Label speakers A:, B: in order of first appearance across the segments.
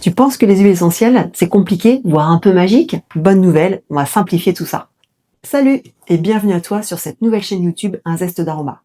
A: Tu penses que les huiles essentielles, c'est compliqué, voire un peu magique? Bonne nouvelle, on va simplifier tout ça. Salut et bienvenue à toi sur cette nouvelle chaîne YouTube Un Zeste d'Aroma.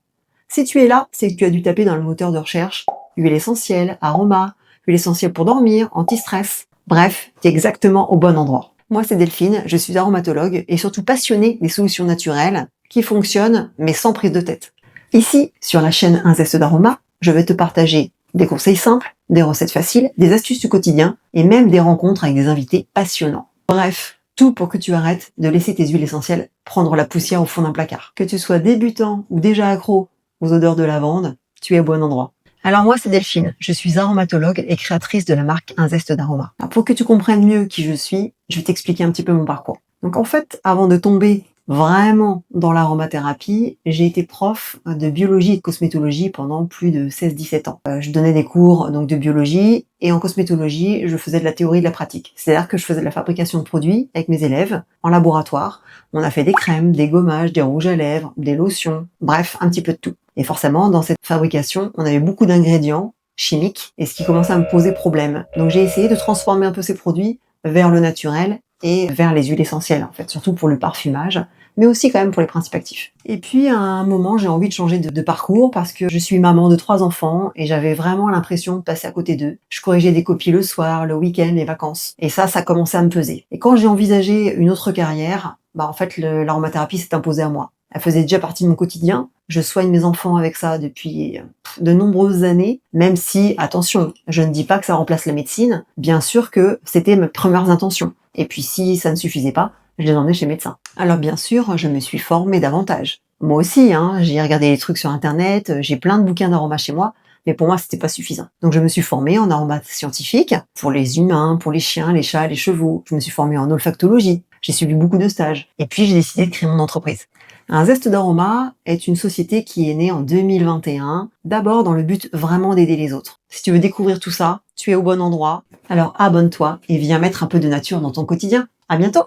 A: Si tu es là, c'est que tu as dû taper dans le moteur de recherche huile essentielle, aroma, huile essentielle pour dormir, anti-stress. Bref, tu es exactement au bon endroit. Moi c'est Delphine, je suis aromatologue et surtout passionnée des solutions naturelles qui fonctionnent mais sans prise de tête. Ici, sur la chaîne Un Zeste d'Aroma, je vais te partager des conseils simples, des recettes faciles, des astuces du quotidien et même des rencontres avec des invités passionnants. Bref, tout pour que tu arrêtes de laisser tes huiles essentielles prendre la poussière au fond d'un placard. Que tu sois débutant ou déjà accro aux odeurs de lavande, tu es au bon endroit. Alors moi c'est Delphine, je suis aromatologue et créatrice de la marque Un Zeste d'Aroma. Alors pour que tu comprennes mieux qui je suis, je vais t'expliquer un petit peu mon parcours. Donc en fait, avant de tomber vraiment dans l'aromathérapie, j'ai été prof de biologie et de cosmétologie pendant plus de 16-17 ans. Je donnais des cours donc de biologie et en cosmétologie, je faisais de la théorie et de la pratique. C'est-à-dire que je faisais de la fabrication de produits avec mes élèves en laboratoire. On a fait des crèmes, des gommages, des rouges à lèvres, des lotions, bref, un petit peu de tout. Et forcément, dans cette fabrication, on avait beaucoup d'ingrédients chimiques et ce qui commençait à me poser problème. Donc j'ai essayé de transformer un peu ces produits vers le naturel et vers les huiles essentielles en fait, surtout pour le parfumage, mais aussi quand même pour les principes actifs. Et puis à un moment, j'ai envie de changer de parcours parce que je suis maman de 3 enfants et j'avais vraiment l'impression de passer à côté d'eux. Je corrigeais des copies le soir, le week-end, les vacances. Et ça commençait à me peser. Et quand j'ai envisagé une autre carrière, en fait, l'aromathérapie s'est imposée à moi. Elle faisait déjà partie de mon quotidien. Je soigne mes enfants avec ça depuis de nombreuses années, même si, attention, je ne dis pas que ça remplace la médecine. Bien sûr que c'était mes premières intentions. Et puis si ça ne suffisait pas, je les emmenais chez le médecin. Alors bien sûr, je me suis formée davantage. Moi aussi, j'ai regardé des trucs sur internet, j'ai plein de bouquins d'aroma chez moi, mais pour moi c'était pas suffisant. Donc je me suis formée en aroma scientifique, pour les humains, pour les chiens, les chats, les chevaux. Je me suis formée en olfactologie, j'ai suivi beaucoup de stages. Et puis j'ai décidé de créer mon entreprise. Un Zeste d'Aroma est une société qui est née en 2021, d'abord dans le but vraiment d'aider les autres. Si tu veux découvrir tout ça, tu es au bon endroit. Alors abonne-toi et viens mettre un peu de nature dans ton quotidien. À bientôt!